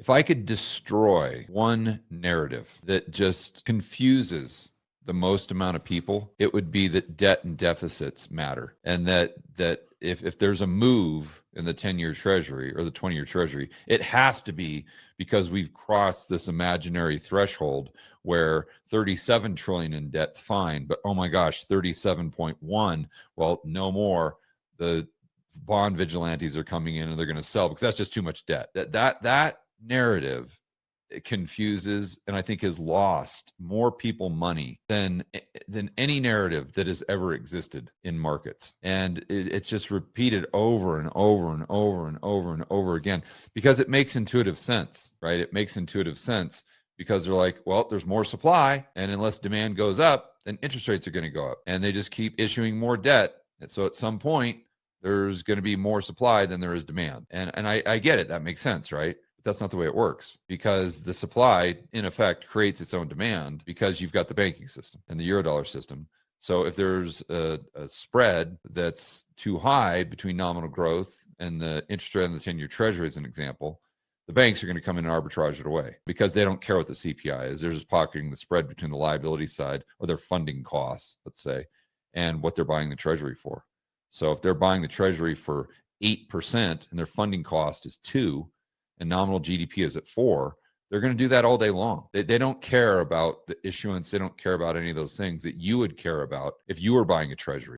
If I could destroy one narrative that just confuses the most amount of people, it would be that debt and deficits matter. And that if there's a move in the 10-year treasury or the 20-year treasury, it has to be because we've crossed this imaginary threshold where 37 trillion in debt's fine, but oh my gosh, 37.1, well, no more. The bond vigilantes are coming in and they're going to sell because that's just too much debt. That narrative, it confuses and I think has lost more people money than any narrative that has ever existed in markets. And it's just repeated over and over and over and over and over again because it makes intuitive sense, right? It makes intuitive sense because they're like, well, there's more supply, and unless demand goes up, then interest rates are going to go up, and they just keep issuing more debt. And so at some point, there's going to be more supply than there is demand. And I get it. That makes sense, right? But that's not the way it works, because the supply, in effect, creates its own demand because you've got the banking system and the Eurodollar system. So if there's a spread that's too high between nominal growth and the interest rate on the 10-year treasury, as an example, the banks are going to come in and arbitrage it away because they don't care what the CPI is. They're just pocketing the spread between the liability side or their funding costs, let's say, and what they're buying the treasury for. So if they're buying the treasury for 8% and their funding cost is 2 and nominal GDP is at 4, they're going to do that all day long. They don't care about the issuance. They don't care about any of those things that you would care about if you were buying a treasury.